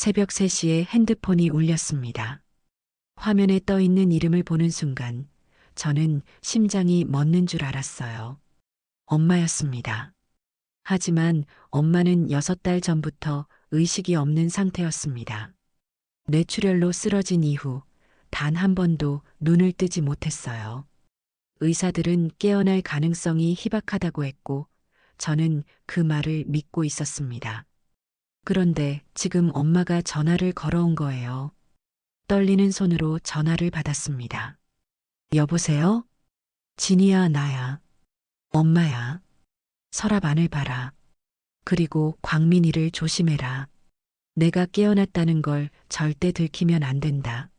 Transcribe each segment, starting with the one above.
새벽 3시에 핸드폰이 울렸습니다. 화면에 떠 있는 이름을 보는 순간 저는 심장이 멎는 줄 알았어요. 엄마였습니다. 하지만 엄마는 6달 전부터 의식이 없는 상태였습니다. 뇌출혈로 쓰러진 이후 단 한 번도 눈을 뜨지 못했어요. 의사들은 깨어날 가능성이 희박하다고 했고 저는 그 말을 믿고 있었습니다. 그런데 지금 엄마가 전화를 걸어온 거예요. 떨리는 손으로 전화를 받았습니다. 여보세요? 진이야, 나야. 엄마야. 서랍 안을 봐라. 그리고 광민이를 조심해라. 내가 깨어났다는 걸 절대 들키면 안 된다.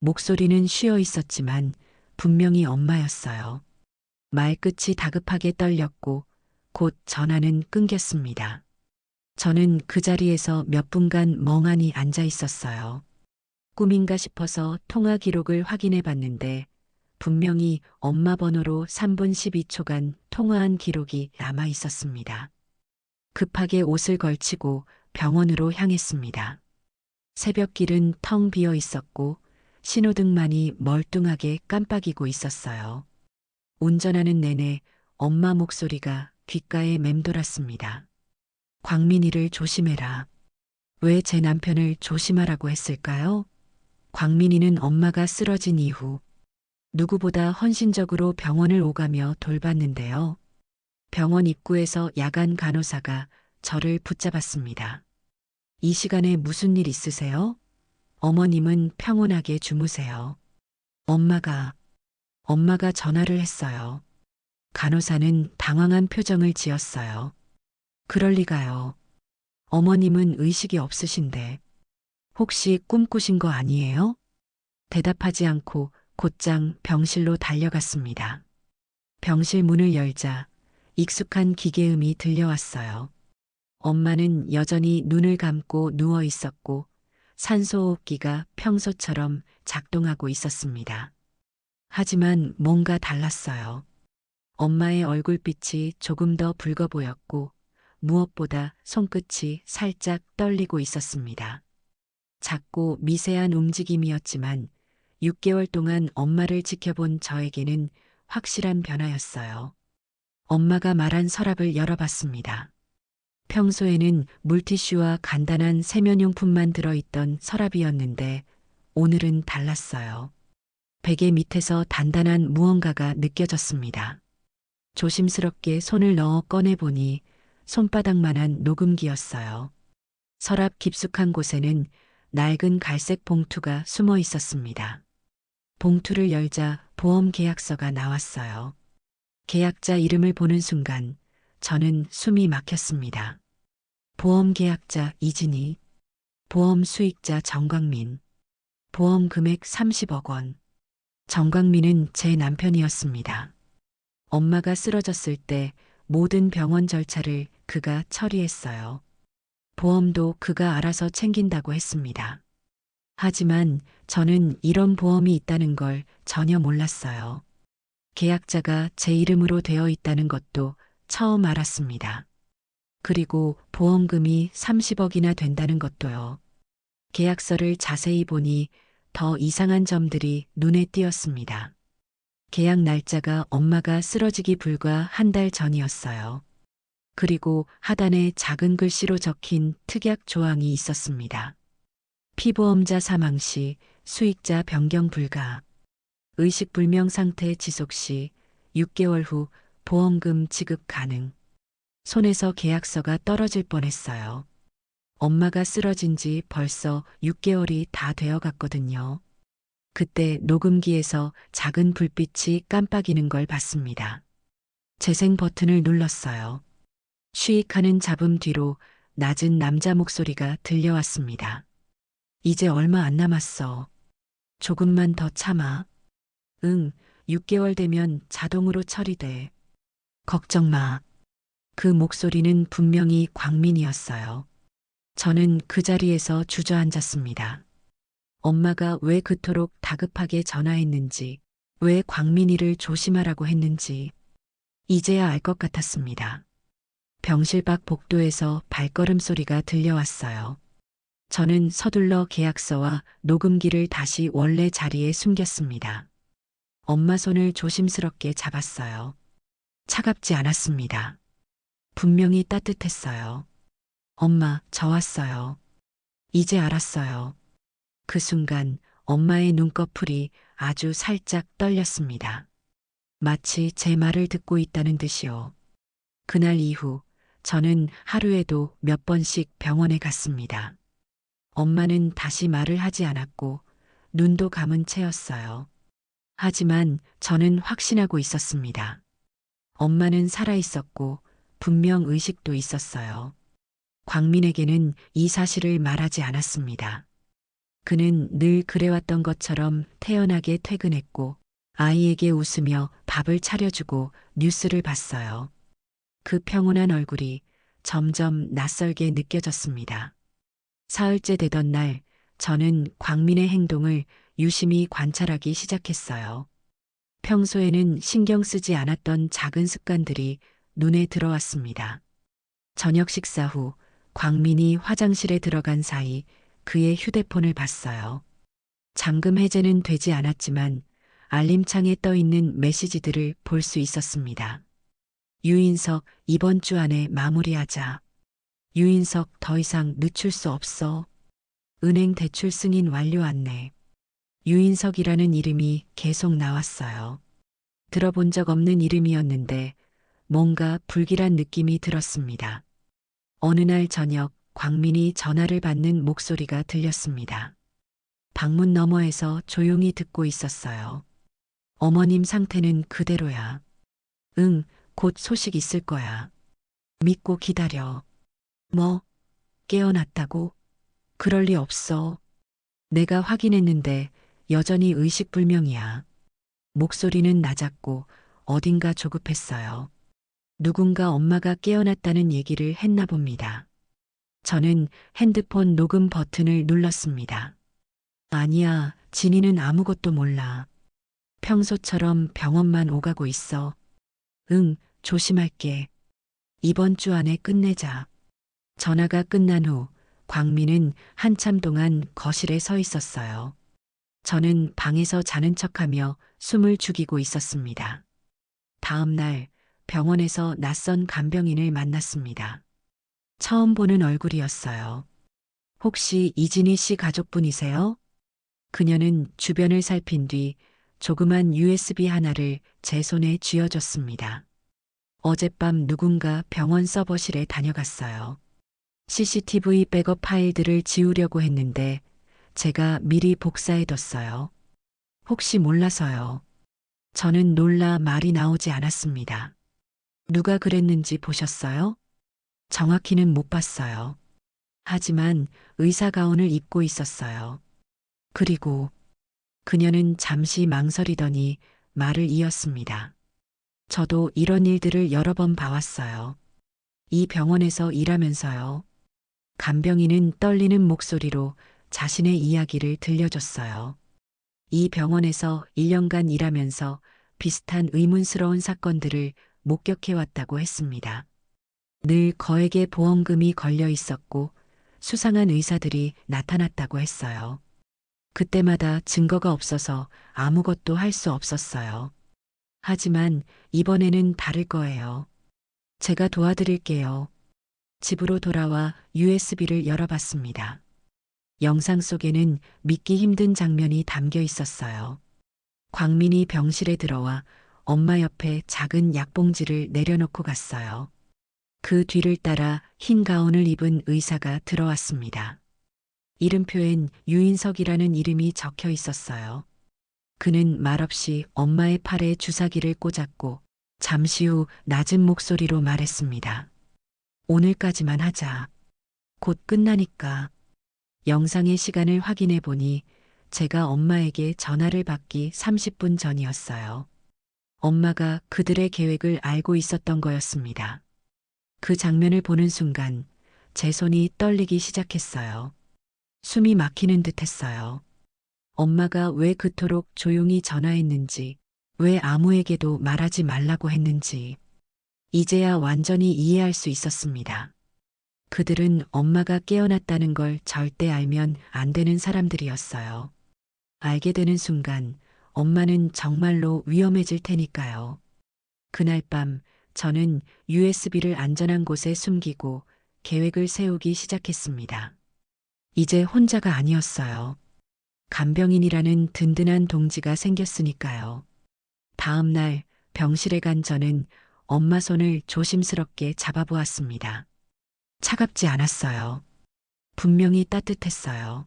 목소리는 쉬어 있었지만 분명히 엄마였어요. 말끝이 다급하게 떨렸고 곧 전화는 끊겼습니다. 저는 그 자리에서 몇 분간 멍하니 앉아 있었어요. 꿈인가 싶어서 통화 기록을 확인해 봤는데 분명히 엄마 번호로 3분 12초간 통화한 기록이 남아 있었습니다. 급하게 옷을 걸치고 병원으로 향했습니다. 새벽길은 텅 비어 있었고 신호등만이 멀뚱하게 깜빡이고 있었어요. 운전하는 내내 엄마 목소리가 귓가에 맴돌았습니다. 광민이를 조심해라. 왜 제 남편을 조심하라고 했을까요? 광민이는 엄마가 쓰러진 이후 누구보다 헌신적으로 병원을 오가며 돌봤는데요. 병원 입구에서 야간 간호사가 저를 붙잡았습니다. 이 시간에 무슨 일 있으세요? 어머님은 평온하게 주무세요. 엄마가 전화를 했어요. 간호사는 당황한 표정을 지었어요. 그럴 리가요. 어머님은 의식이 없으신데 혹시 꿈꾸신 거 아니에요? 대답하지 않고 곧장 병실로 달려갔습니다. 병실 문을 열자 익숙한 기계음이 들려왔어요. 엄마는 여전히 눈을 감고 누워 있었고 산소호흡기가 평소처럼 작동하고 있었습니다. 하지만 뭔가 달랐어요. 엄마의 얼굴빛이 조금 더 붉어 보였고 무엇보다 손끝이 살짝 떨리고 있었습니다. 작고 미세한 움직임이었지만 6개월 동안 엄마를 지켜본 저에게는 확실한 변화였어요. 엄마가 말한 서랍을 열어봤습니다. 평소에는 물티슈와 간단한 세면용품만 들어있던 서랍이었는데 오늘은 달랐어요. 베개 밑에서 단단한 무언가가 느껴졌습니다. 조심스럽게 손을 넣어 꺼내보니 손바닥만한 녹음기였어요. 서랍 깊숙한 곳에는 낡은 갈색 봉투가 숨어 있었습니다. 봉투를 열자 보험 계약서가 나왔어요. 계약자 이름을 보는 순간 저는 숨이 막혔습니다. 보험 계약자 이진희, 보험 수익자 정광민, 보험 금액 30억 원. 정광민은 제 남편이었습니다. 엄마가 쓰러졌을 때 모든 병원 절차를 그가 처리했어요. 보험도 그가 알아서 챙긴다고 했습니다. 하지만 저는 이런 보험이 있다는 걸 전혀 몰랐어요. 계약자가 제 이름으로 되어 있다는 것도 처음 알았습니다. 그리고 보험금이 30억이나 된다는 것도요. 계약서를 자세히 보니 더 이상한 점들이 눈에 띄었습니다. 계약 날짜가 엄마가 쓰러지기 불과 한 달 전이었어요. 그리고 하단에 작은 글씨로 적힌 특약 조항이 있었습니다. 피보험자 사망 시 수익자 변경 불가. 의식 불명 상태 지속 시 6개월 후 보험금 지급 가능. 손에서 계약서가 떨어질 뻔했어요. 엄마가 쓰러진 지 벌써 6개월이 다 되어 갔거든요. 그때 녹음기에서 작은 불빛이 깜빡이는 걸 봤습니다. 재생 버튼을 눌렀어요. 쉬익하는 잡음 뒤로 낮은 남자 목소리가 들려왔습니다. 이제 얼마 안 남았어. 조금만 더 참아. 응, 6개월 되면 자동으로 처리돼. 걱정 마. 그 목소리는 분명히 광민이었어요. 저는 그 자리에서 주저앉았습니다. 엄마가 왜 그토록 다급하게 전화했는지, 왜 광민이를 조심하라고 했는지, 이제야 알 것 같았습니다. 병실 밖 복도에서 발걸음 소리가 들려왔어요. 저는 서둘러 계약서와 녹음기를 다시 원래 자리에 숨겼습니다. 엄마 손을 조심스럽게 잡았어요. 차갑지 않았습니다. 분명히 따뜻했어요. 엄마, 저 왔어요. 이제 알았어요. 그 순간 엄마의 눈꺼풀이 아주 살짝 떨렸습니다. 마치 제 말을 듣고 있다는 듯이요. 그날 이후 저는 하루에도 몇 번씩 병원에 갔습니다. 엄마는 다시 말을 하지 않았고 눈도 감은 채였어요. 하지만 저는 확신하고 있었습니다. 엄마는 살아 있었고 분명 의식도 있었어요. 광민에게는 이 사실을 말하지 않았습니다. 그는 늘 그래왔던 것처럼 태연하게 퇴근했고 아이에게 웃으며 밥을 차려주고 뉴스를 봤어요. 그 평온한 얼굴이 점점 낯설게 느껴졌습니다. 사흘째 되던 날 저는 광민의 행동을 유심히 관찰하기 시작했어요. 평소에는 신경 쓰지 않았던 작은 습관들이 눈에 들어왔습니다. 저녁 식사 후 광민이 화장실에 들어간 사이 그의 휴대폰을 봤어요. 잠금 해제는 되지 않았지만 알림창에 떠 있는 메시지들을 볼 수 있었습니다. 유인석, 이번 주 안에 마무리하자. 유인석, 더 이상 늦출 수 없어. 은행 대출 승인 완료 안내. 유인석이라는 이름이 계속 나왔어요. 들어본 적 없는 이름이었는데 뭔가 불길한 느낌이 들었습니다. 어느 날 저녁 광민이 전화를 받는 목소리가 들렸습니다. 방문 너머에서 조용히 듣고 있었어요. 어머님 상태는 그대로야. 응, 곧 소식 있을 거야. 믿고 기다려. 뭐, 깨어났다고? 그럴 리 없어. 내가 확인했는데 여전히 의식불명이야. 목소리는 낮았고 어딘가 조급했어요. 누군가 엄마가 깨어났다는 얘기를 했나 봅니다. 저는 핸드폰 녹음 버튼을 눌렀습니다. 아니야, 진이는 아무것도 몰라. 평소처럼 병원만 오가고 있어. 응, 조심할게. 이번 주 안에 끝내자. 전화가 끝난 후 광민은 한참 동안 거실에 서 있었어요. 저는 방에서 자는 척하며 숨을 죽이고 있었습니다. 다음 날 병원에서 낯선 간병인을 만났습니다. 처음 보는 얼굴이었어요. 혹시 이진희 씨 가족분이세요? 그녀는 주변을 살핀 뒤 조그만 USB 하나를 제 손에 쥐어줬습니다. 어젯밤 누군가 병원 서버실에 다녀갔어요. CCTV 백업 파일들을 지우려고 했는데 제가 미리 복사해뒀어요. 혹시 몰라서요. 저는 놀라 말이 나오지 않았습니다. 누가 그랬는지 보셨어요? 정확히는 못 봤어요. 하지만 의사 가운을 입고 있었어요. 그리고 그녀는 잠시 망설이더니 말을 이었습니다. 저도 이런 일들을 여러 번 봐왔어요. 이 병원에서 일하면서요. 간병인은 떨리는 목소리로 자신의 이야기를 들려줬어요. 이 병원에서 1년간 일하면서 비슷한 의문스러운 사건들을 목격해왔다고 했습니다. 늘 거액의 보험금이 걸려 있었고 수상한 의사들이 나타났다고 했어요. 그때마다 증거가 없어서 아무것도 할 수 없었어요. 하지만 이번에는 다를 거예요. 제가 도와드릴게요. 집으로 돌아와 USB를 열어봤습니다. 영상 속에는 믿기 힘든 장면이 담겨 있었어요. 광민이 병실에 들어와 엄마 옆에 작은 약봉지를 내려놓고 갔어요. 그 뒤를 따라 흰 가운을 입은 의사가 들어왔습니다. 이름표엔 유인석이라는 이름이 적혀 있었어요. 그는 말없이 엄마의 팔에 주사기를 꽂았고 잠시 후 낮은 목소리로 말했습니다. 오늘까지만 하자. 곧 끝나니까. 영상의 시간을 확인해 보니 제가 엄마에게 전화를 받기 30분 전이었어요. 엄마가 그들의 계획을 알고 있었던 거였습니다. 그 장면을 보는 순간 제 손이 떨리기 시작했어요. 숨이 막히는 듯 했어요. 엄마가 왜 그토록 조용히 전화했는지, 왜 아무에게도 말하지 말라고 했는지, 이제야 완전히 이해할 수 있었습니다. 그들은 엄마가 깨어났다는 걸 절대 알면 안 되는 사람들이었어요. 알게 되는 순간 엄마는 정말로 위험해질 테니까요. 그날 밤 저는 USB를 안전한 곳에 숨기고 계획을 세우기 시작했습니다. 이제 혼자가 아니었어요. 간병인이라는 든든한 동지가 생겼으니까요. 다음 날 병실에 간 저는 엄마 손을 조심스럽게 잡아보았습니다. 차갑지 않았어요. 분명히 따뜻했어요.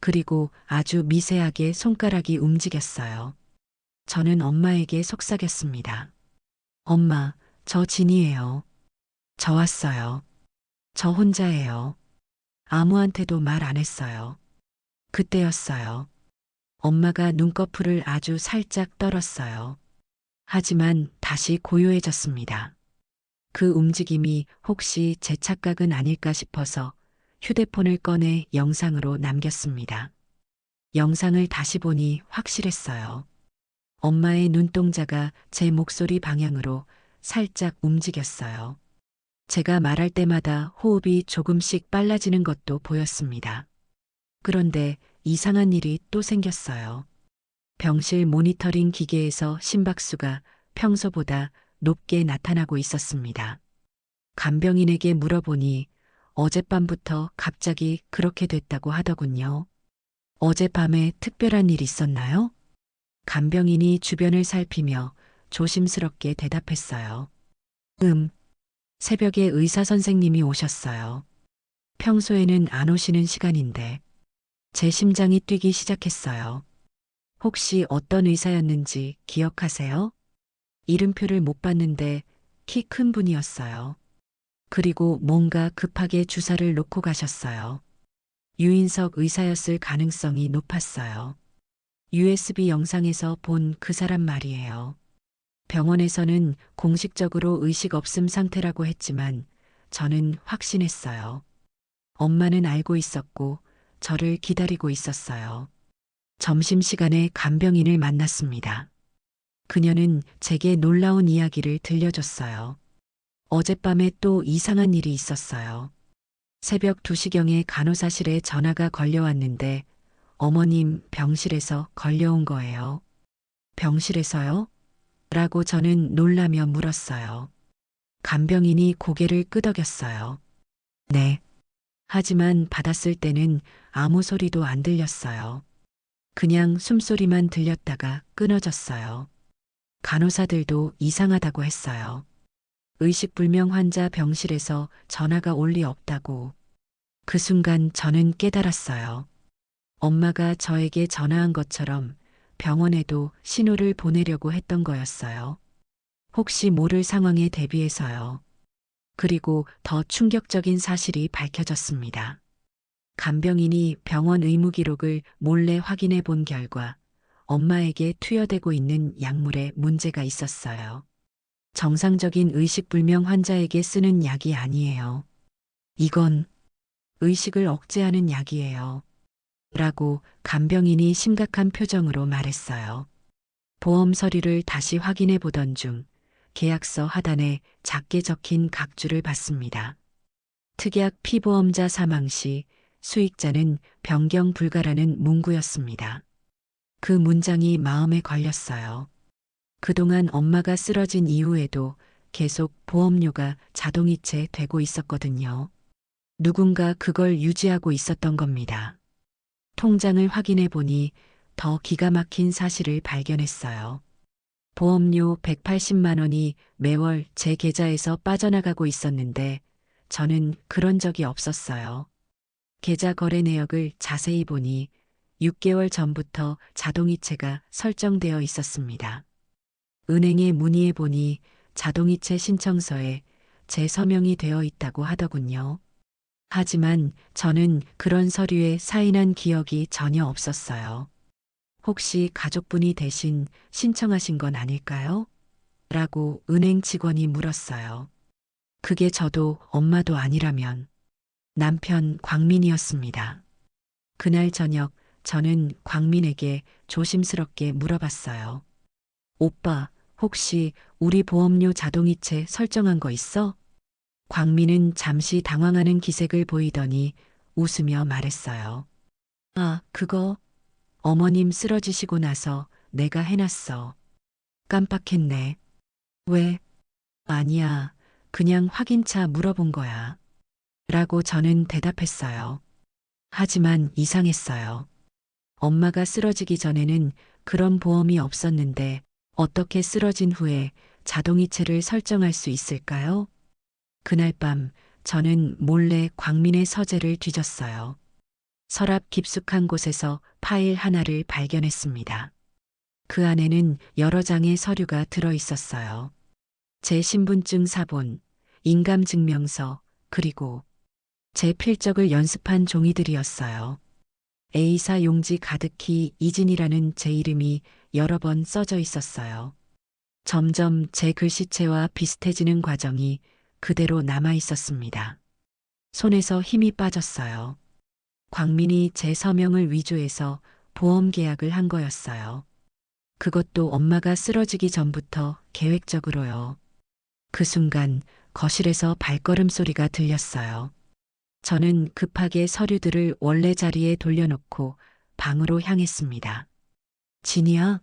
그리고 아주 미세하게 손가락이 움직였어요. 저는 엄마에게 속삭였습니다. 엄마, 저 진이에요. 저 왔어요. 저 혼자예요. 아무한테도 말 안 했어요. 그때였어요. 엄마가 눈꺼풀을 아주 살짝 떨었어요. 하지만 다시 고요해졌습니다. 그 움직임이 혹시 제 착각은 아닐까 싶어서 휴대폰을 꺼내 영상으로 남겼습니다. 영상을 다시 보니 확실했어요. 엄마의 눈동자가 제 목소리 방향으로 살짝 움직였어요. 제가 말할 때마다 호흡이 조금씩 빨라지는 것도 보였습니다. 그런데 이상한 일이 또 생겼어요. 병실 모니터링 기계에서 심박수가 평소보다 높게 나타나고 있었습니다. 간병인에게 물어보니 어젯밤부터 갑자기 그렇게 됐다고 하더군요. 어젯밤에 특별한 일 있었나요? 간병인이 주변을 살피며 조심스럽게 대답했어요. 새벽에 의사 선생님이 오셨어요. 평소에는 안 오시는 시간인데 제 심장이 뛰기 시작했어요. 혹시 어떤 의사였는지 기억하세요? 이름표를 못 봤는데 키 큰 분이었어요. 그리고 뭔가 급하게 주사를 놓고 가셨어요. 유인석 의사였을 가능성이 높았어요. USB 영상에서 본 그 사람 말이에요. 병원에서는 공식적으로 의식 없음 상태라고 했지만 저는 확신했어요. 엄마는 알고 있었고 저를 기다리고 있었어요. 점심시간에 간병인을 만났습니다. 그녀는 제게 놀라운 이야기를 들려줬어요. 어젯밤에 또 이상한 일이 있었어요. 새벽 2시경에 간호사실에 전화가 걸려왔는데 어머님 병실에서 걸려온 거예요. 병실에서요? 라고 저는 놀라며 물었어요. 간병인이 고개를 끄덕였어요. 네. 하지만 받았을 때는 아무 소리도 안 들렸어요. 그냥 숨소리만 들렸다가 끊어졌어요. 간호사들도 이상하다고 했어요. 의식불명 환자 병실에서 전화가 올 리 없다고. 그 순간 저는 깨달았어요. 엄마가 저에게 전화한 것처럼 병원에도 신호를 보내려고 했던 거였어요. 혹시 모를 상황에 대비해서요. 그리고 더 충격적인 사실이 밝혀졌습니다. 간병인이 병원 의무 기록을 몰래 확인해 본 결과 엄마에게 투여되고 있는 약물에 문제가 있었어요. 정상적인 의식불명 환자에게 쓰는 약이 아니에요. 이건 의식을 억제하는 약이에요. 라고 간병인이 심각한 표정으로 말했어요. 보험 서류를 다시 확인해 보던 중 계약서 하단에 작게 적힌 각주를 봤습니다. 특약 피보험자 사망 시 수익자는 변경 불가라는 문구였습니다. 그 문장이 마음에 걸렸어요. 그동안 엄마가 쓰러진 이후에도 계속 보험료가 자동이체 되고 있었거든요. 누군가 그걸 유지하고 있었던 겁니다. 통장을 확인해 보니 더 기가 막힌 사실을 발견했어요. 보험료 180만 원이 매월 제 계좌에서 빠져나가고 있었는데 저는 그런 적이 없었어요. 계좌 거래 내역을 자세히 보니 6개월 전부터 자동이체가 설정되어 있었습니다. 은행에 문의해 보니 자동이체 신청서에 제 서명이 되어 있다고 하더군요. 하지만 저는 그런 서류에 사인한 기억이 전혀 없었어요. 혹시 가족분이 대신 신청하신 건 아닐까요? 라고 은행 직원이 물었어요. 그게 저도 엄마도 아니라면 남편 광민이었습니다. 그날 저녁 저는 광민에게 조심스럽게 물어봤어요. 오빠, 혹시 우리 보험료 자동이체 설정한 거 있어? 광민은 잠시 당황하는 기색을 보이더니 웃으며 말했어요. 아, 그거 어머님 쓰러지시고 나서 내가 해놨어. 깜빡했네. 왜? 아니야. 그냥 확인차 물어본 거야. 라고 저는 대답했어요. 하지만 이상했어요. 엄마가 쓰러지기 전에는 그런 보험이 없었는데 어떻게 쓰러진 후에 자동이체를 설정할 수 있을까요? 그날 밤 저는 몰래 광민의 서재를 뒤졌어요. 서랍 깊숙한 곳에서 파일 하나를 발견했습니다. 그 안에는 여러 장의 서류가 들어 있었어요. 제 신분증 사본, 인감증명서, 그리고 제 필적을 연습한 종이들이었어요. A사 용지 가득히 이진이라는 제 이름이 여러 번 써져 있었어요. 점점 제 글씨체와 비슷해지는 과정이 그대로 남아 있었습니다. 손에서 힘이 빠졌어요. 광민이 제 서명을 위조해서 보험 계약을 한 거였어요. 그것도 엄마가 쓰러지기 전부터 계획적으로요. 그 순간 거실에서 발걸음 소리가 들렸어요. 저는 급하게 서류들을 원래 자리에 돌려놓고 방으로 향했습니다. 진이야,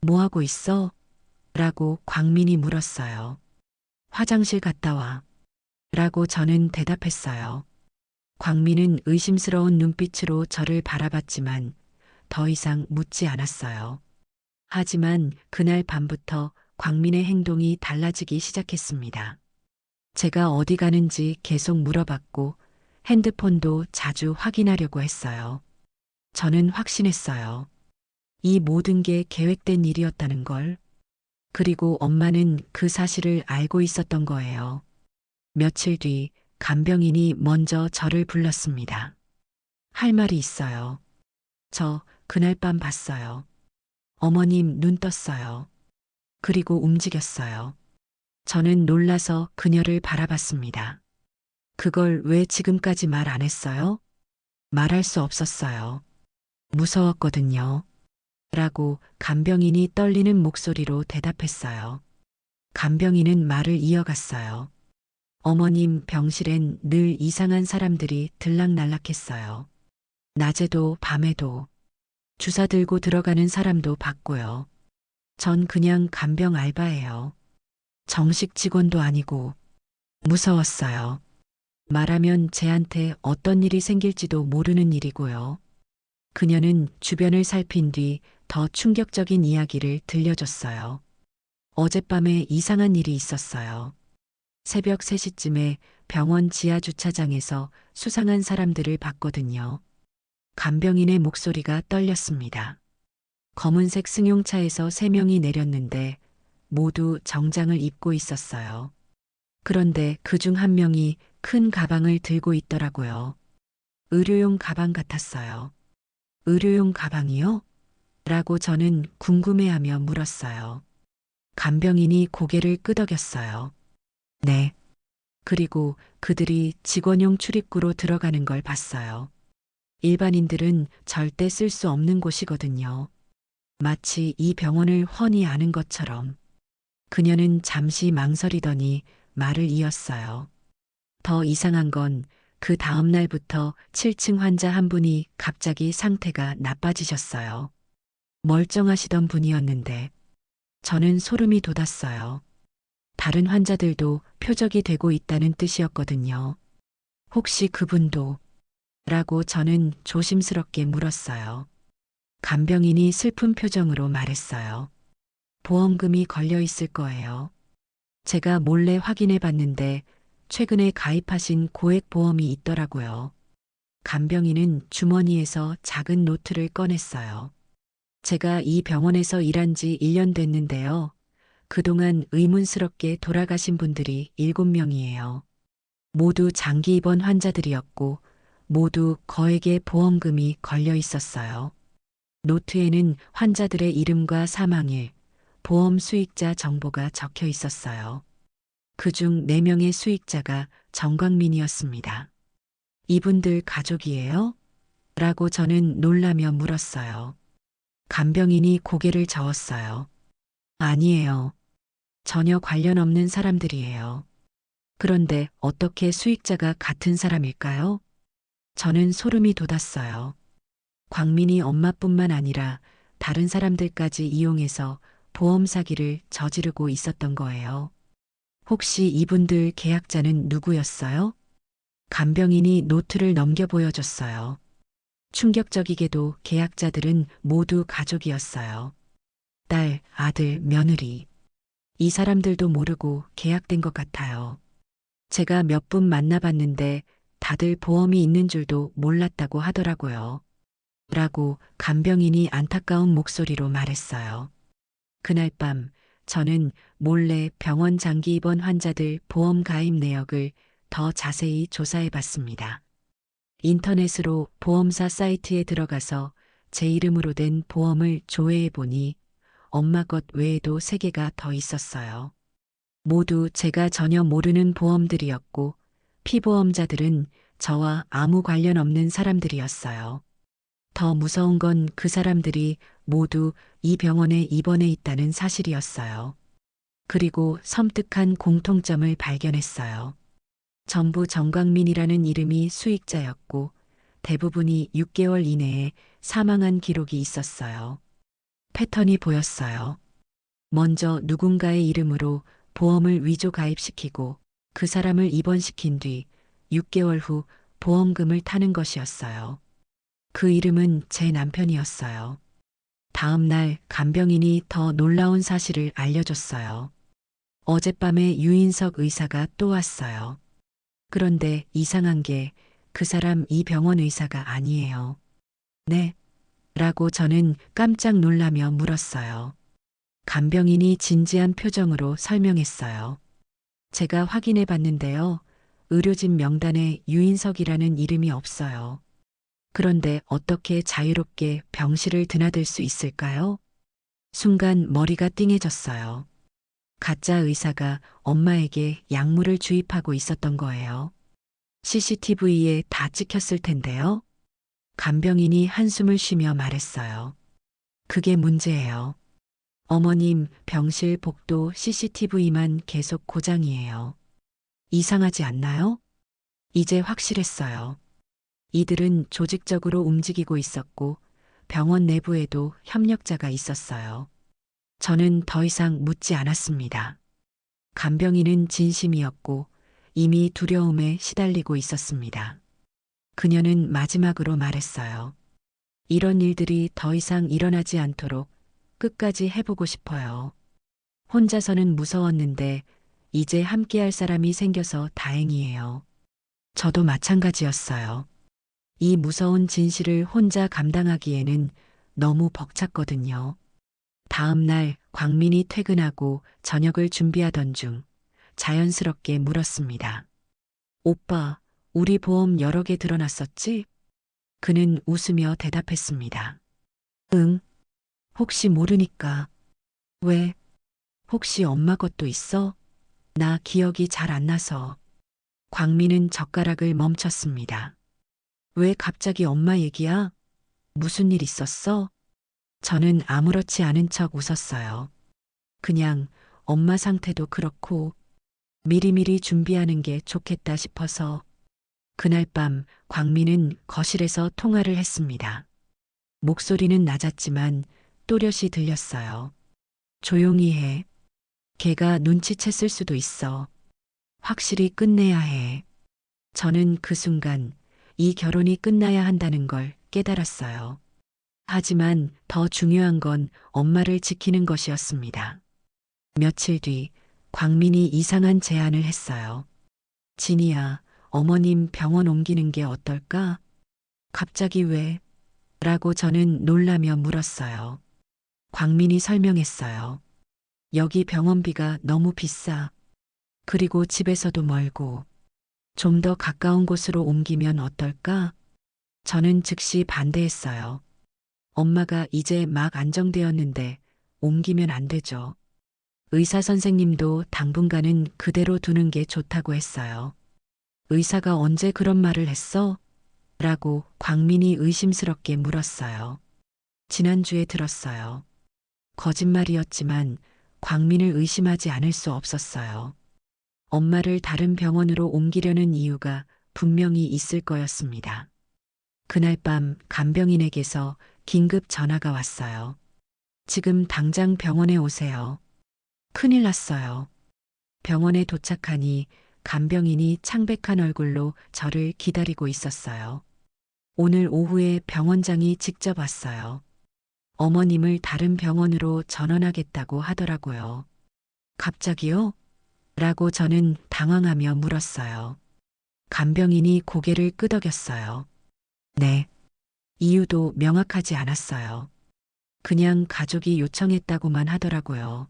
뭐 하고 있어? 라고 광민이 물었어요. 화장실 갔다 와. 라고 저는 대답했어요. 광민은 의심스러운 눈빛으로 저를 바라봤지만 더 이상 묻지 않았어요. 하지만 그날 밤부터 광민의 행동이 달라지기 시작했습니다. 제가 어디 가는지 계속 물어봤고 핸드폰도 자주 확인하려고 했어요. 저는 확신했어요. 이 모든 게 계획된 일이었다는 걸. 그리고 엄마는 그 사실을 알고 있었던 거예요. 며칠 뒤 간병인이 먼저 저를 불렀습니다. 할 말이 있어요. 저 그날 밤 봤어요. 어머님 눈 떴어요. 그리고 움직였어요. 저는 놀라서 그녀를 바라봤습니다. 그걸 왜 지금까지 말 안 했어요? 말할 수 없었어요. 무서웠거든요. 라고 간병인이 떨리는 목소리로 대답했어요. 간병인은 말을 이어갔어요. 어머님 병실엔 늘 이상한 사람들이 들락날락했어요. 낮에도 밤에도 주사 들고 들어가는 사람도 봤고요. 전 그냥 간병 알바예요. 정식 직원도 아니고 무서웠어요. 말하면 쟤한테 어떤 일이 생길지도 모르는 일이고요. 그녀는 주변을 살핀 뒤 더 충격적인 이야기를 들려줬어요. 어젯밤에 이상한 일이 있었어요. 새벽 3시쯤에 병원 지하 주차장에서 수상한 사람들을 봤거든요. 간병인의 목소리가 떨렸습니다. 검은색 승용차에서 3명이 내렸는데 모두 정장을 입고 있었어요. 그런데 그중 한 명이 큰 가방을 들고 있더라고요. 의료용 가방 같았어요. 의료용 가방이요? 라고 저는 궁금해하며 물었어요. 간병인이 고개를 끄덕였어요. 네. 그리고 그들이 직원용 출입구로 들어가는 걸 봤어요. 일반인들은 절대 쓸 수 없는 곳이거든요. 마치 이 병원을 훤히 아는 것처럼. 그녀는 잠시 망설이더니 말을 이었어요. 더 이상한 건 그 다음 날부터 7층 환자 한 분이 갑자기 상태가 나빠지셨어요. 멀쩡하시던 분이었는데 저는 소름이 돋았어요. 다른 환자들도 표적이 되고 있다는 뜻이었거든요. 혹시 그분도? 라고 저는 조심스럽게 물었어요. 간병인이 슬픈 표정으로 말했어요. 보험금이 걸려 있을 거예요. 제가 몰래 확인해 봤는데 최근에 가입하신 고액 보험이 있더라고요. 간병인은 주머니에서 작은 노트를 꺼냈어요. 제가 이 병원에서 일한 지 1년 됐는데요. 그동안 의문스럽게 돌아가신 분들이 7명이에요. 모두 장기 입원 환자들이었고 모두 거액의 보험금이 걸려 있었어요. 노트에는 환자들의 이름과 사망일, 보험 수익자 정보가 적혀 있었어요. 그중 4명의 수익자가 정광민이었습니다. 이분들 가족이에요? 라고 저는 놀라며 물었어요. 간병인이 고개를 저었어요. 아니에요. 전혀 관련 없는 사람들이에요. 그런데 어떻게 수익자가 같은 사람일까요? 저는 소름이 돋았어요. 광민이 엄마뿐만 아니라 다른 사람들까지 이용해서 보험 사기를 저지르고 있었던 거예요. 혹시 이분들 계약자는 누구였어요? 간병인이 노트를 넘겨 보여줬어요. 충격적이게도 계약자들은 모두 가족이었어요. 딸, 아들, 며느리. 이 사람들도 모르고 계약된 것 같아요. 제가 몇 분 만나봤는데 다들 보험이 있는 줄도 몰랐다고 하더라고요. 라고 간병인이 안타까운 목소리로 말했어요. 그날 밤 저는 몰래 병원 장기 입원 환자들 보험 가입 내역을 더 자세히 조사해 봤습니다. 인터넷으로 보험사 사이트에 들어가서 제 이름으로 된 보험을 조회해 보니 엄마 것 외에도 3개가 더 있었어요. 모두 제가 전혀 모르는 보험들이었고 피보험자들은 저와 아무 관련 없는 사람들이었어요. 더 무서운 건 그 사람들이 모두 이 병원에 입원해 있다는 사실이었어요. 그리고 섬뜩한 공통점을 발견했어요. 전부 정광민이라는 이름이 수익자였고 대부분이 6개월 이내에 사망한 기록이 있었어요. 패턴이 보였어요. 먼저 누군가의 이름으로 보험을 위조 가입시키고 그 사람을 입원시킨 뒤 6개월 후 보험금을 타는 것이었어요. 그 이름은 제 남편이었어요. 다음 날 간병인이 더 놀라운 사실을 알려줬어요. 어젯밤에 유인석 의사가 또 왔어요. 그런데 이상한 게 그 사람 이 병원 의사가 아니에요. 네? 라고 저는 깜짝 놀라며 물었어요. 간병인이 진지한 표정으로 설명했어요. 제가 확인해 봤는데요. 의료진 명단에 유인석이라는 이름이 없어요. 그런데 어떻게 자유롭게 병실을 드나들 수 있을까요? 순간 머리가 띵해졌어요. 가짜 의사가 엄마에게 약물을 주입하고 있었던 거예요. CCTV에 다 찍혔을 텐데요. 간병인이 한숨을 쉬며 말했어요. 그게 문제예요. 어머님 병실 복도 CCTV만 계속 고장이에요. 이상하지 않나요? 이제 확실했어요. 이들은 조직적으로 움직이고 있었고 병원 내부에도 협력자가 있었어요. 저는 더 이상 묻지 않았습니다. 간병인은 진심이었고 이미 두려움에 시달리고 있었습니다. 그녀는 마지막으로 말했어요. 이런 일들이 더 이상 일어나지 않도록 끝까지 해보고 싶어요. 혼자서는 무서웠는데 이제 함께할 사람이 생겨서 다행이에요. 저도 마찬가지였어요. 이 무서운 진실을 혼자 감당하기에는 너무 벅찼거든요. 다음 날 광민이 퇴근하고 저녁을 준비하던 중 자연스럽게 물었습니다. 오빠, 우리 보험 여러 개 들어놨었지? 그는 웃으며 대답했습니다. 응, 혹시 모르니까. 왜? 혹시 엄마 것도 있어? 나 기억이 잘 안 나서. 광민은 젓가락을 멈췄습니다. 왜 갑자기 엄마 얘기야? 무슨 일 있었어? 저는 아무렇지 않은 척 웃었어요. 그냥 엄마 상태도 그렇고 미리미리 준비하는 게 좋겠다 싶어서. 그날 밤 광민은 거실에서 통화를 했습니다. 목소리는 낮았지만 또렷이 들렸어요. 조용히 해. 걔가 눈치챘을 수도 있어. 확실히 끝내야 해. 저는 그 순간 이 결혼이 끝나야 한다는 걸 깨달았어요. 하지만 더 중요한 건 엄마를 지키는 것이었습니다. 며칠 뒤 광민이 이상한 제안을 했어요. 진이야, 어머님 병원 옮기는 게 어떨까? 갑자기 왜? 라고 저는 놀라며 물었어요. 광민이 설명했어요. 여기 병원비가 너무 비싸. 그리고 집에서도 멀고 좀 더 가까운 곳으로 옮기면 어떨까? 저는 즉시 반대했어요. 엄마가 이제 막 안정되었는데 옮기면 안 되죠. 의사 선생님도 당분간은 그대로 두는 게 좋다고 했어요. 의사가 언제 그런 말을 했어? 라고 광민이 의심스럽게 물었어요. 지난주에 들었어요. 거짓말이었지만 광민을 의심하지 않을 수 없었어요. 엄마를 다른 병원으로 옮기려는 이유가 분명히 있을 거였습니다. 그날 밤 간병인에게서 긴급 전화가 왔어요. 지금 당장 병원에 오세요. 큰일 났어요. 병원에 도착하니 간병인이 창백한 얼굴로 저를 기다리고 있었어요. 오늘 오후에 병원장이 직접 왔어요. 어머님을 다른 병원으로 전원하겠다고 하더라고요. 갑자기요? 라고 저는 당황하며 물었어요. 간병인이 고개를 끄덕였어요. 네. 이유도 명확하지 않았어요. 그냥 가족이 요청했다고만 하더라고요.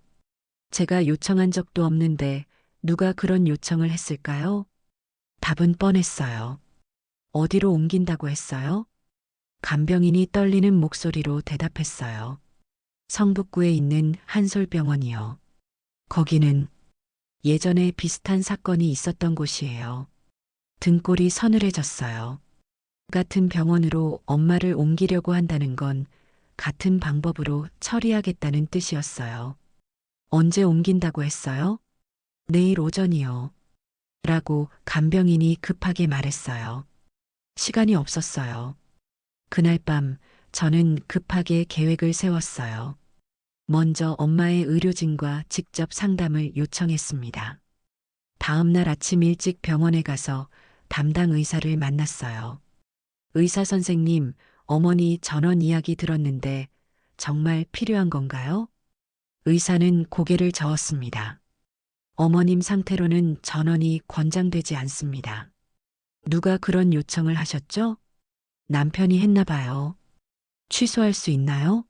제가 요청한 적도 없는데 누가 그런 요청을 했을까요? 답은 뻔했어요. 어디로 옮긴다고 했어요? 간병인이 떨리는 목소리로 대답했어요. 성북구에 있는 한솔병원이요. 거기는 예전에 비슷한 사건이 있었던 곳이에요. 등골이 서늘해졌어요. 같은 병원으로 엄마를 옮기려고 한다는 건 같은 방법으로 처리하겠다는 뜻이었어요. 언제 옮긴다고 했어요? 내일 오전이요. 라고 간병인이 급하게 말했어요. 시간이 없었어요. 그날 밤 저는 급하게 계획을 세웠어요. 먼저 엄마의 의료진과 직접 상담을 요청했습니다. 다음 날 아침 일찍 병원에 가서 담당 의사를 만났어요. 의사 선생님, 어머니 전원 이야기 들었는데 정말 필요한 건가요? 의사는 고개를 저었습니다. 어머님 상태로는 전원이 권장되지 않습니다. 누가 그런 요청을 하셨죠? 남편이 했나 봐요. 취소할 수 있나요?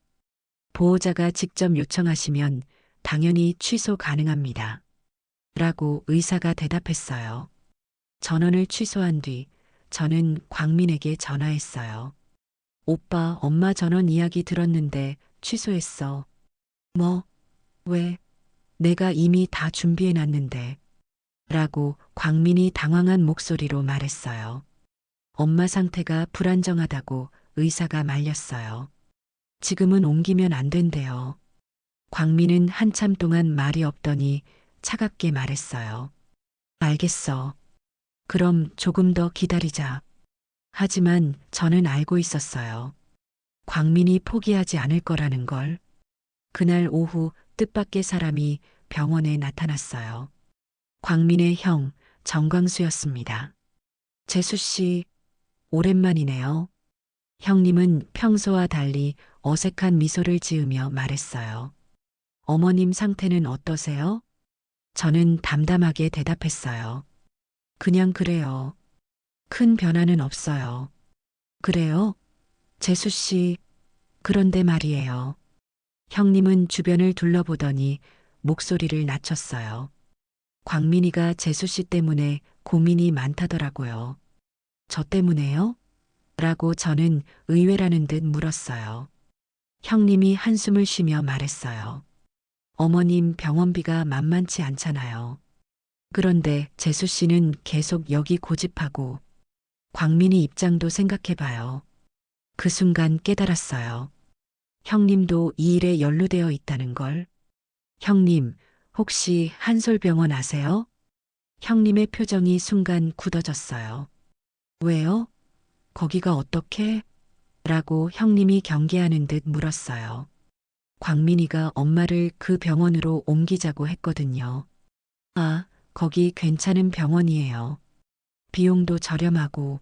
보호자가 직접 요청하시면 당연히 취소 가능합니다. 라고 의사가 대답했어요. 전원을 취소한 뒤 저는 광민에게 전화했어요. 오빠, 엄마 전원 이야기 들었는데 취소했어. 뭐? 왜? 내가 이미 다 준비해 놨는데. 라고 광민이 당황한 목소리로 말했어요. 엄마 상태가 불안정하다고 의사가 말렸어요. 지금은 옮기면 안 된대요. 광민은 한참 동안 말이 없더니 차갑게 말했어요. 알겠어. 그럼 조금 더 기다리자. 하지만 저는 알고 있었어요. 광민이 포기하지 않을 거라는 걸. 그날 오후 뜻밖의 사람이 병원에 나타났어요. 광민의 형, 정광수였습니다. 재수 씨, 오랜만이네요. 형님은 평소와 달리 어색한 미소를 지으며 말했어요. 어머님 상태는 어떠세요? 저는 담담하게 대답했어요. 그냥 그래요. 큰 변화는 없어요. 그래요? 재수 씨, 그런데 말이에요. 형님은 주변을 둘러보더니 목소리를 낮췄어요. 광민이가 재수 씨 때문에 고민이 많다더라고요. 저 때문에요? 라고 저는 의외라는 듯 물었어요. 형님이 한숨을 쉬며 말했어요. 어머님 병원비가 만만치 않잖아요. 그런데 재수 씨는 계속 여기 고집하고 광민이 입장도 생각해봐요. 그 순간 깨달았어요. 형님도 이 일에 연루되어 있다는 걸. 형님, 혹시 한솔병원 아세요? 형님의 표정이 순간 굳어졌어요. 왜요? 거기가 어떻게? 라고 형님이 경계하는 듯 물었어요. 광민이가 엄마를 그 병원으로 옮기자고 했거든요. 아, 거기 괜찮은 병원이에요. 비용도 저렴하고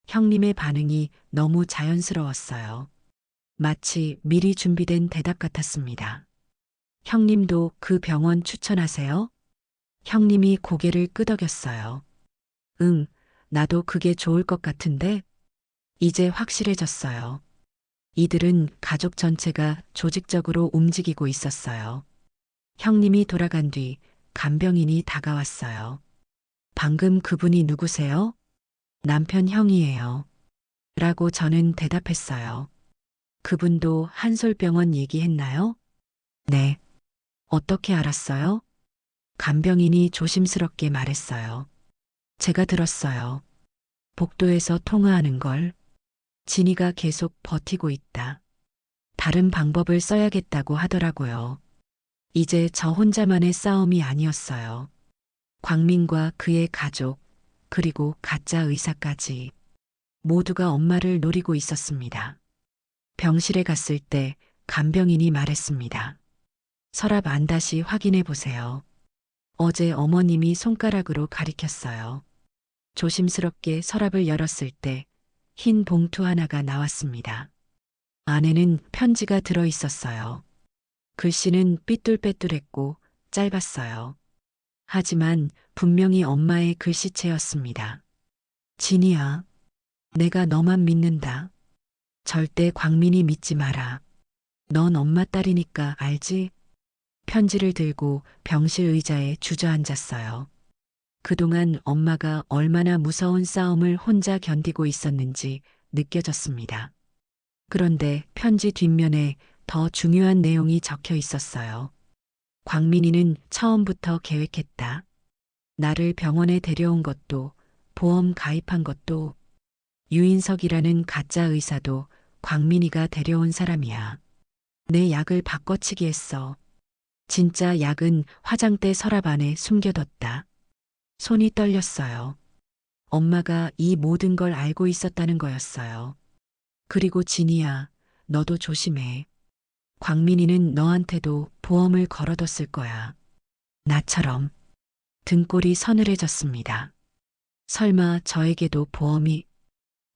형님의 반응이 너무 자연스러웠어요. 마치 미리 준비된 대답 같았습니다. 형님도 그 병원 추천하세요? 형님이 고개를 끄덕였어요. 응, 나도 그게 좋을 것 같은데? 이제 확실해졌어요. 이들은 가족 전체가 조직적으로 움직이고 있었어요. 형님이 돌아간 뒤 간병인이 다가왔어요. 방금 그분이 누구세요? 남편 형이에요. 라고 저는 대답했어요. 그분도 한솔병원 얘기했나요? 네. 어떻게 알았어요? 간병인이 조심스럽게 말했어요. 제가 들었어요. 복도에서 통화하는 걸. 진이가 계속 버티고 있다. 다른 방법을 써야겠다고 하더라고요. 이제 저 혼자만의 싸움이 아니었어요. 광민과 그의 가족, 그리고 가짜 의사까지 모두가 엄마를 노리고 있었습니다. 병실에 갔을 때 간병인이 말했습니다. 서랍 안 다시 확인해 보세요. 어제 어머님이 손가락으로 가리켰어요. 조심스럽게 서랍을 열었을 때 흰 봉투 하나가 나왔습니다. 안에는 편지가 들어 있었어요. 글씨는 삐뚤빼뚤했고 짧았어요. 하지만 분명히 엄마의 글씨체였습니다. 진이야, 내가 너만 믿는다. 절대 광민이 믿지 마라. 넌 엄마 딸이니까 알지? 편지를 들고 병실 의자에 주저앉았어요. 그동안 엄마가 얼마나 무서운 싸움을 혼자 견디고 있었는지 느껴졌습니다. 그런데 편지 뒷면에 더 중요한 내용이 적혀 있었어요. 광민이는 처음부터 계획했다. 나를 병원에 데려온 것도, 보험 가입한 것도, 유인석이라는 가짜 의사도 광민이가 데려온 사람이야. 내 약을 바꿔치기 했어. 진짜 약은 화장대 서랍 안에 숨겨뒀다. 손이 떨렸어요. 엄마가 이 모든 걸 알고 있었다는 거였어요. 그리고 진이야, 너도 조심해. 광민이는 너한테도 보험을 걸어뒀을 거야. 나처럼. 등골이 서늘해졌습니다. 설마 저에게도 보험이?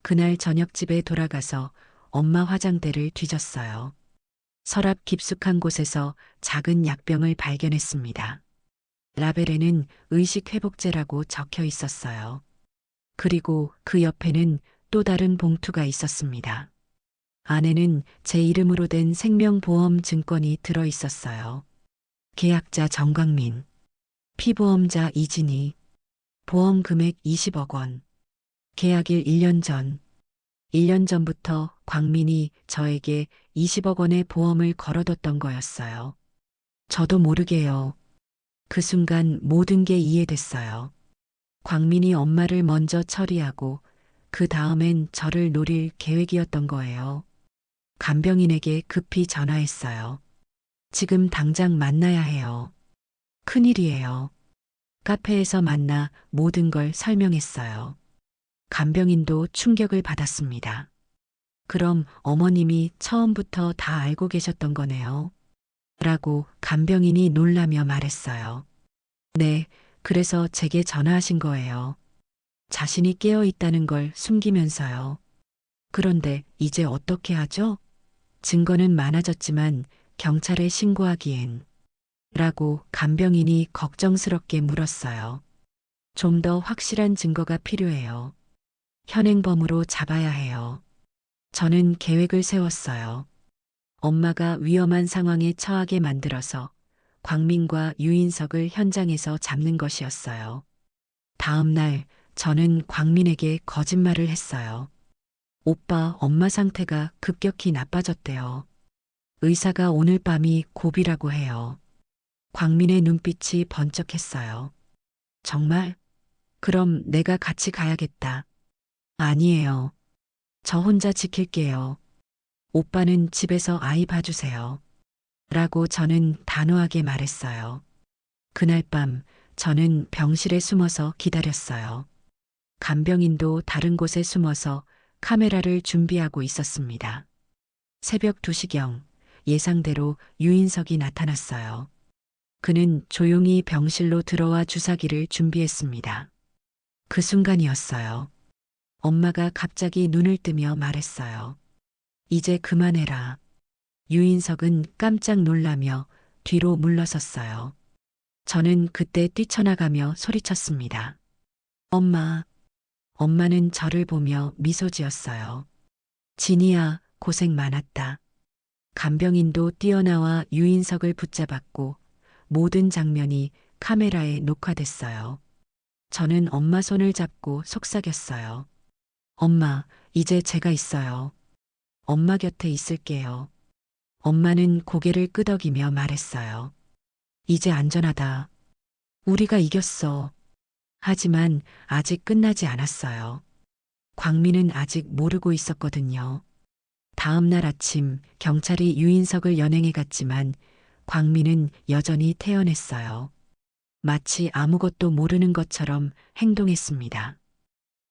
그날 저녁 집에 돌아가서 엄마 화장대를 뒤졌어요. 서랍 깊숙한 곳에서 작은 약병을 발견했습니다. 라벨에는 의식회복제라고 적혀 있었어요. 그리고 그 옆에는 또 다른 봉투가 있었습니다. 안에는 제 이름으로 된 생명보험 증권이 들어 있었어요. 계약자 정광민, 피보험자 이진희, 보험 금액 20억 원, 계약일 1년 전. 1년 전부터 광민이 저에게 20억 원의 보험을 걸어뒀던 거였어요. 저도 모르게요. 그 순간 모든 게 이해됐어요. 광민이 엄마를 먼저 처리하고 그 다음엔 저를 노릴 계획이었던 거예요. 간병인에게 급히 전화했어요. 지금 당장 만나야 해요. 큰일이에요. 카페에서 만나 모든 걸 설명했어요. 간병인도 충격을 받았습니다. 그럼 어머님이 처음부터 다 알고 계셨던 거네요. 라고 간병인이 놀라며 말했어요. 네, 그래서 제게 전화하신 거예요. 자신이 깨어 있다는 걸 숨기면서요. 그런데 이제 어떻게 하죠? 증거는 많아졌지만 경찰에 신고하기엔. 라고 간병인이 걱정스럽게 물었어요. 좀 더 확실한 증거가 필요해요. 현행범으로 잡아야 해요. 저는 계획을 세웠어요. 엄마가 위험한 상황에 처하게 만들어서 광민과 유인석을 현장에서 잡는 것이었어요. 다음 날 저는 광민에게 거짓말을 했어요. 오빠 엄마 상태가 급격히 나빠졌대요. 의사가 오늘 밤이 고비라고 해요. 광민의 눈빛이 번쩍했어요. 정말? 그럼 내가 같이 가야겠다. 아니에요. 저 혼자 지킬게요. 오빠는 집에서 아이 봐주세요. 라고 저는 단호하게 말했어요. 그날 밤 저는 병실에 숨어서 기다렸어요. 간병인도 다른 곳에 숨어서 카메라를 준비하고 있었습니다. 새벽 2시경 예상대로 유인석이 나타났어요. 그는 조용히 병실로 들어와 주사기를 준비했습니다. 그 순간이었어요. 엄마가 갑자기 눈을 뜨며 말했어요. 이제 그만해라. 유인석은 깜짝 놀라며 뒤로 물러섰어요. 저는 그때 뛰쳐나가며 소리쳤습니다. 엄마. 엄마는 저를 보며 미소 지었어요. 진이야, 고생 많았다. 간병인도 뛰어나와 유인석을 붙잡았고 모든 장면이 카메라에 녹화됐어요. 저는 엄마 손을 잡고 속삭였어요. 엄마, 이제 제가 있어요. 엄마 곁에 있을게요. 엄마는 고개를 끄덕이며 말했어요. 이제 안전하다. 우리가 이겼어. 하지만 아직 끝나지 않았어요. 광민은 아직 모르고 있었거든요. 다음 날 아침 경찰이 유인석을 연행해 갔지만 광민은 여전히 태연했어요. 마치 아무것도 모르는 것처럼 행동했습니다.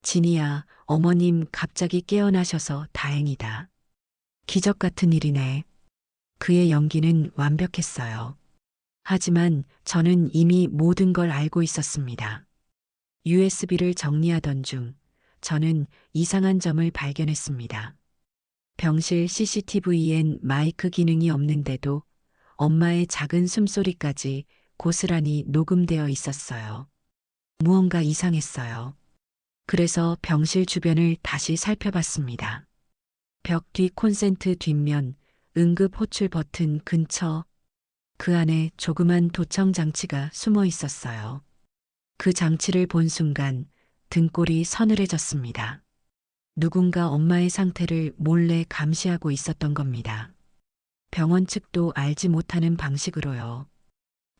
진이야, 어머님 갑자기 깨어나셔서 다행이다. 기적 같은 일이네. 그의 연기는 완벽했어요. 하지만 저는 이미 모든 걸 알고 있었습니다. USB를 정리하던 중 저는 이상한 점을 발견했습니다. 병실 CCTV엔 마이크 기능이 없는데도 엄마의 작은 숨소리까지 고스란히 녹음되어 있었어요. 무언가 이상했어요. 그래서 병실 주변을 다시 살펴봤습니다. 벽 뒤 콘센트 뒷면, 응급 호출 버튼 근처, 그 안에 조그만 도청 장치가 숨어 있었어요. 그 장치를 본 순간 등골이 서늘해졌습니다. 누군가 엄마의 상태를 몰래 감시하고 있었던 겁니다. 병원 측도 알지 못하는 방식으로요.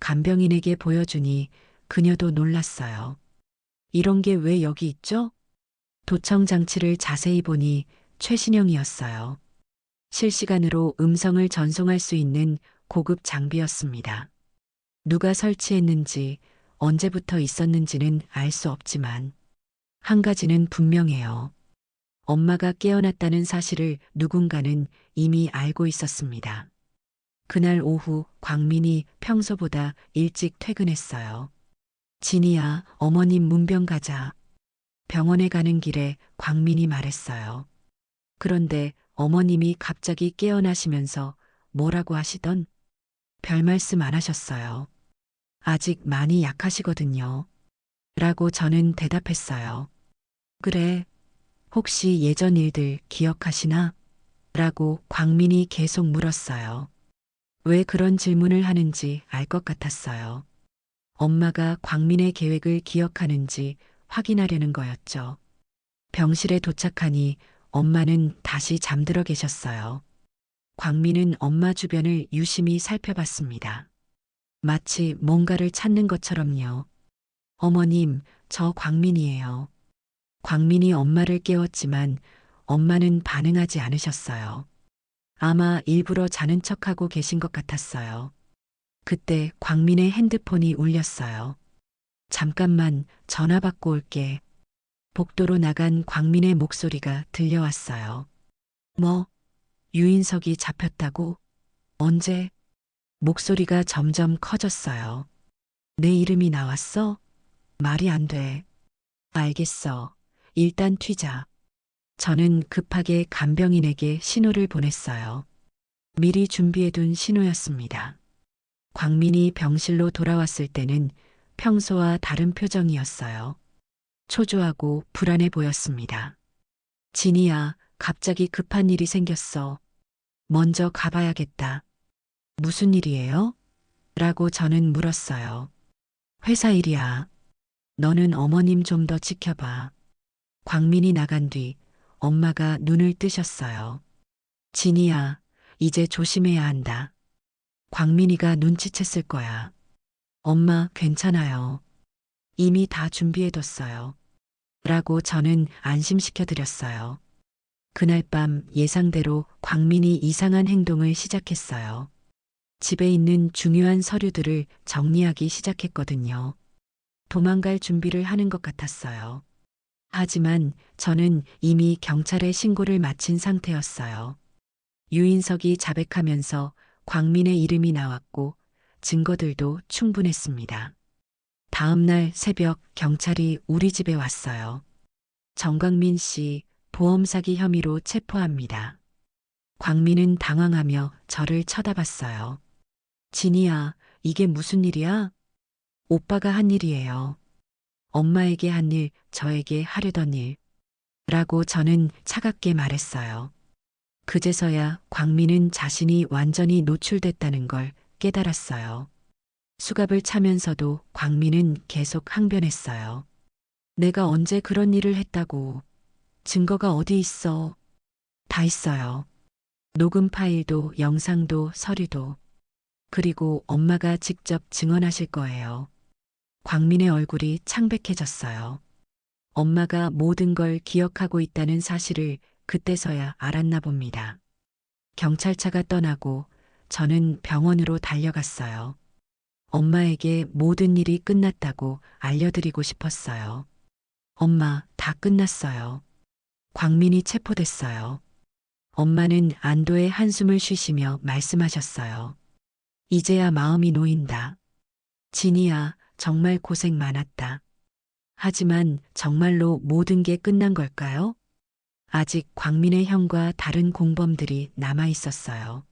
간병인에게 보여주니 그녀도 놀랐어요. 이런 게 왜 여기 있죠? 도청 장치를 자세히 보니 최신형이었어요. 실시간으로 음성을 전송할 수 있는 고급 장비였습니다. 누가 설치했는지 언제부터 있었는지는 알 수 없지만 한 가지는 분명해요. 엄마가 깨어났다는 사실을 누군가는 이미 알고 있었습니다. 그날 오후 광민이 평소보다 일찍 퇴근했어요. 진이야, 어머님 문병 가자. 병원에 가는 길에 광민이 말했어요. 그런데 어머님이 갑자기 깨어나시면서 뭐라고 하시던 별 말씀 안 하셨어요. 아직 많이 약하시거든요. 라고 저는 대답했어요. 그래, 혹시 예전 일들 기억하시나? 라고 광민이 계속 물었어요. 왜 그런 질문을 하는지 알 것 같았어요. 엄마가 광민의 계획을 기억하는지 확인하려는 거였죠. 병실에 도착하니 엄마는 다시 잠들어 계셨어요. 광민은 엄마 주변을 유심히 살펴봤습니다. 마치 뭔가를 찾는 것처럼요. 어머님, 저 광민이에요. 광민이 엄마를 깨웠지만 엄마는 반응하지 않으셨어요. 아마 일부러 자는 척하고 계신 것 같았어요. 그때 광민의 핸드폰이 울렸어요. 잠깐만 전화 받고 올게. 복도로 나간 광민의 목소리가 들려왔어요. 뭐, 유인석이 잡혔다고? 언제? 목소리가 점점 커졌어요. 내 이름이 나왔어? 말이 안 돼. 알겠어. 일단 튀자. 저는 급하게 간병인에게 신호를 보냈어요. 미리 준비해둔 신호였습니다. 광민이 병실로 돌아왔을 때는 평소와 다른 표정이었어요. 초조하고 불안해 보였습니다. 진이야, 갑자기 급한 일이 생겼어. 먼저 가봐야겠다. 무슨 일이에요? 라고 저는 물었어요. 회사 일이야. 너는 어머님 좀 더 지켜봐. 광민이 나간 뒤 엄마가 눈을 뜨셨어요. 진이야, 이제 조심해야 한다. 광민이가 눈치챘을 거야. 엄마, 괜찮아요. 이미 다 준비해뒀어요. 라고 저는 안심시켜 드렸어요. 그날 밤 예상대로 광민이 이상한 행동을 시작했어요. 집에 있는 중요한 서류들을 정리하기 시작했거든요. 도망갈 준비를 하는 것 같았어요. 하지만 저는 이미 경찰에 신고를 마친 상태였어요. 유인석이 자백하면서 광민의 이름이 나왔고 증거들도 충분했습니다. 다음 날 새벽 경찰이 우리 집에 왔어요. 정광민 씨 보험 사기 혐의로 체포합니다. 광민은 당황하며 저를 쳐다봤어요. 진이야, 이게 무슨 일이야? 오빠가 한 일이에요. 엄마에게 한 일, 저에게 하려던 일. 라고 저는 차갑게 말했어요. 그제서야 광민은 자신이 완전히 노출됐다는 걸 깨달았어요. 수갑을 차면서도 광민은 계속 항변했어요. 내가 언제 그런 일을 했다고. 증거가 어디 있어? 다 있어요. 녹음 파일도 영상도 서류도. 그리고 엄마가 직접 증언하실 거예요. 광민의 얼굴이 창백해졌어요. 엄마가 모든 걸 기억하고 있다는 사실을 그때서야 알았나 봅니다. 경찰차가 떠나고 저는 병원으로 달려갔어요. 엄마에게 모든 일이 끝났다고 알려드리고 싶었어요. 엄마, 다 끝났어요. 광민이 체포됐어요. 엄마는 안도의 한숨을 쉬시며 말씀하셨어요. 이제야 마음이 놓인다. 진이야, 정말 고생 많았다. 하지만 정말로 모든 게 끝난 걸까요? 아직 광민의 형과 다른 공범들이 남아 있었어요.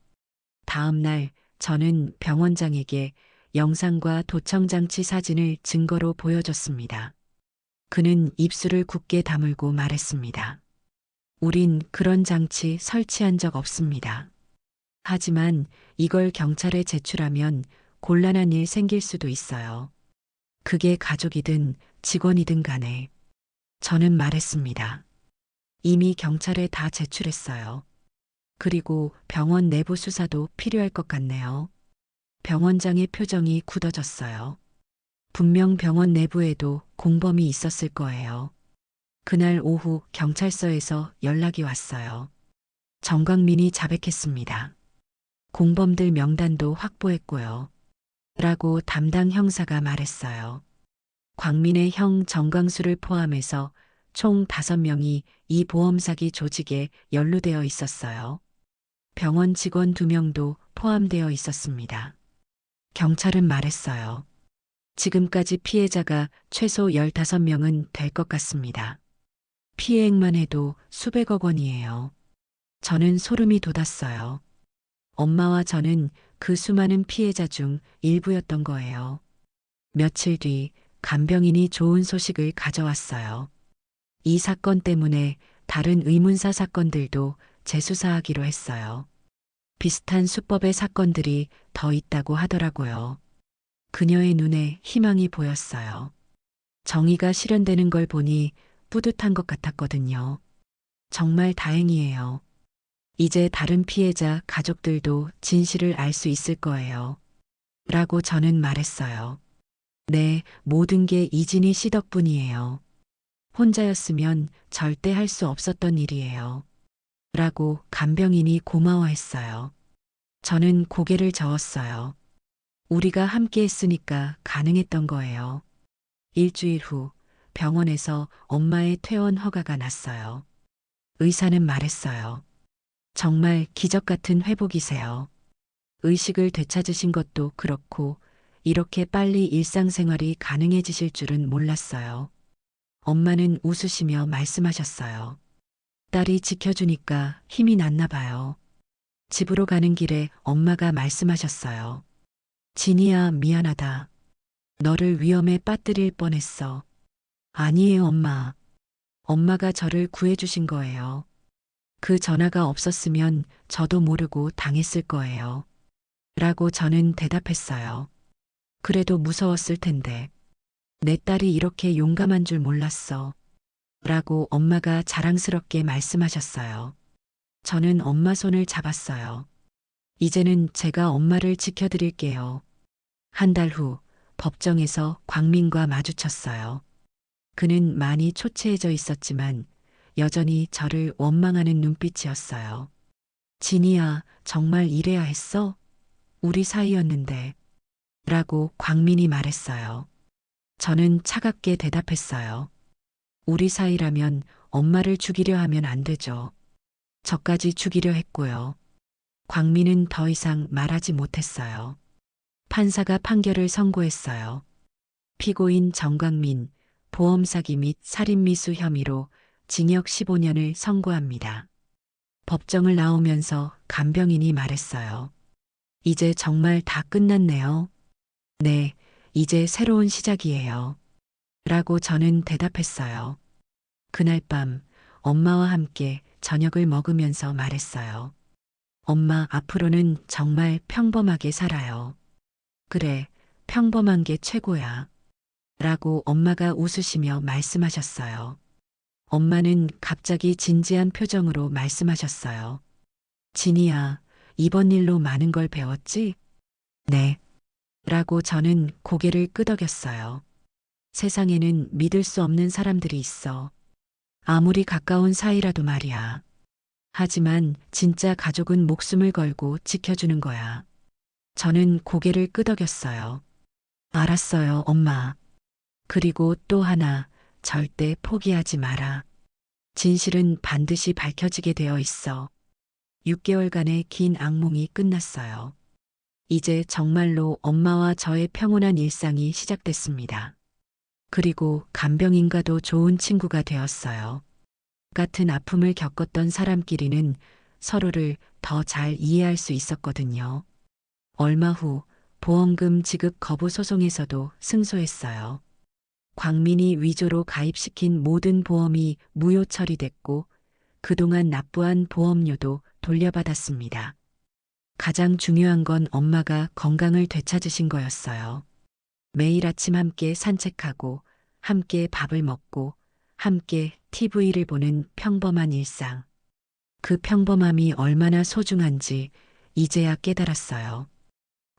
다음 날 저는 병원장에게 영상과 도청장치 사진을 증거로 보여줬습니다. 그는 입술을 굳게 다물고 말했습니다. 우린 그런 장치 설치한 적 없습니다. 하지만 이걸 경찰에 제출하면 곤란한 일 생길 수도 있어요. 그게 가족이든 직원이든 간에. 저는 말했습니다. 이미 경찰에 다 제출했어요. 그리고 병원 내부 수사도 필요할 것 같네요. 병원장의 표정이 굳어졌어요. 분명 병원 내부에도 공범이 있었을 거예요. 그날 오후 경찰서에서 연락이 왔어요. 정광민이 자백했습니다. 공범들 명단도 확보했고요. 라고 담당 형사가 말했어요. 광민의 형 정광수를 포함해서 총 5명이 이 보험 사기 조직에 연루되어 있었어요. 병원 직원 2명도 포함되어 있었습니다. 경찰은 말했어요. 지금까지 피해자가 최소 15명은 될 것 같습니다. 피해액만 해도 수백억 원이에요. 저는 소름이 돋았어요. 엄마와 저는 그 수많은 피해자 중 일부였던 거예요. 며칠 뒤 간병인이 좋은 소식을 가져왔어요. 이 사건 때문에 다른 의문사 사건들도 재수사하기로 했어요. 비슷한 수법의 사건들이 더 있다고 하더라고요. 그녀의 눈에 희망이 보였어요. 정의가 실현되는 걸 보니 뿌듯한 것 같았거든요. 정말 다행이에요. 이제 다른 피해자 가족들도 진실을 알 수 있을 거예요. 라고 저는 말했어요. 네, 모든 게 이진희 씨 덕분이에요. 혼자였으면 절대 할 수 없었던 일이에요. 라고 간병인이 고마워했어요. 저는 고개를 저었어요. 우리가 함께 했으니까 가능했던 거예요. 일주일 후 병원에서 엄마의 퇴원 허가가 났어요. 의사는 말했어요. 정말 기적 같은 회복이세요. 의식을 되찾으신 것도 그렇고 이렇게 빨리 일상생활이 가능해지실 줄은 몰랐어요. 엄마는 웃으시며 말씀하셨어요. 딸이 지켜주니까 힘이 났나 봐요. 집으로 가는 길에 엄마가 말씀하셨어요. 진이야, 미안하다. 너를 위험에 빠뜨릴 뻔했어. 아니에요, 엄마. 엄마가 저를 구해주신 거예요. 그 전화가 없었으면 저도 모르고 당했을 거예요. 라고 저는 대답했어요. 그래도 무서웠을 텐데. 내 딸이 이렇게 용감한 줄 몰랐어. 라고 엄마가 자랑스럽게 말씀하셨어요. 저는 엄마 손을 잡았어요. 이제는 제가 엄마를 지켜드릴게요. 한 달 후 법정에서 광민과 마주쳤어요. 그는 많이 초췌해져 있었지만 여전히 저를 원망하는 눈빛이었어요. 진이야, 정말 이래야 했어? 우리 사이였는데. 라고 광민이 말했어요. 저는 차갑게 대답했어요. 우리 사이라면 엄마를 죽이려 하면 안 되죠. 저까지 죽이려 했고요. 광민은 더 이상 말하지 못했어요. 판사가 판결을 선고했어요. 피고인 정광민, 보험 사기 및 살인미수 혐의로 징역 15년을 선고합니다. 법정을 나오면서 간병인이 말했어요. 이제 정말 다 끝났네요. 네, 이제 새로운 시작이에요. 라고 저는 대답했어요. 그날 밤 엄마와 함께 저녁을 먹으면서 말했어요. 엄마, 앞으로는 정말 평범하게 살아요. 그래, 평범한 게 최고야. 라고 엄마가 웃으시며 말씀하셨어요. 엄마는 갑자기 진지한 표정으로 말씀하셨어요. 진이야, 이번 일로 많은 걸 배웠지? 네. 라고 저는 고개를 끄덕였어요. 세상에는 믿을 수 없는 사람들이 있어. 아무리 가까운 사이라도 말이야. 하지만 진짜 가족은 목숨을 걸고 지켜주는 거야. 저는 고개를 끄덕였어요. 알았어요, 엄마. 그리고 또 하나, 절대 포기하지 마라. 진실은 반드시 밝혀지게 되어 있어. 6개월간의 긴 악몽이 끝났어요. 이제 정말로 엄마와 저의 평온한 일상이 시작됐습니다. 그리고 간병인과도 좋은 친구가 되었어요. 같은 아픔을 겪었던 사람끼리는 서로를 더 잘 이해할 수 있었거든요. 얼마 후 보험금 지급 거부 소송에서도 승소했어요. 광민이 위조로 가입시킨 모든 보험이 무효 처리됐고 그동안 납부한 보험료도 돌려받았습니다. 가장 중요한 건 엄마가 건강을 되찾으신 거였어요. 매일 아침 함께 산책하고 함께 밥을 먹고 함께 TV를 보는 평범한 일상. 그 평범함이 얼마나 소중한지 이제야 깨달았어요.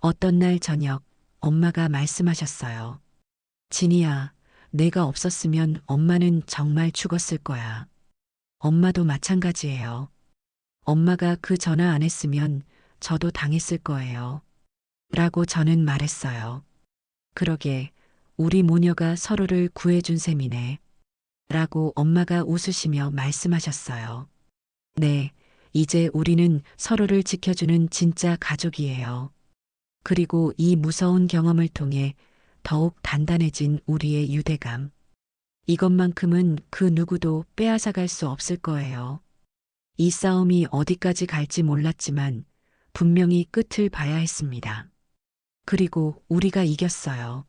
어떤 날 저녁 엄마가 말씀하셨어요. 진이야, 내가 없었으면 엄마는 정말 죽었을 거야. 엄마도 마찬가지예요. 엄마가 그 전화 안 했으면 저도 당했을 거예요. 라고 저는 말했어요. 그러게, 우리 모녀가 서로를 구해준 셈이네. 라고 엄마가 웃으시며 말씀하셨어요. 네, 이제 우리는 서로를 지켜주는 진짜 가족이에요. 그리고 이 무서운 경험을 통해 더욱 단단해진 우리의 유대감. 이것만큼은 그 누구도 빼앗아갈 수 없을 거예요. 이 싸움이 어디까지 갈지 몰랐지만 분명히 끝을 봐야 했습니다. 그리고 우리가 이겼어요.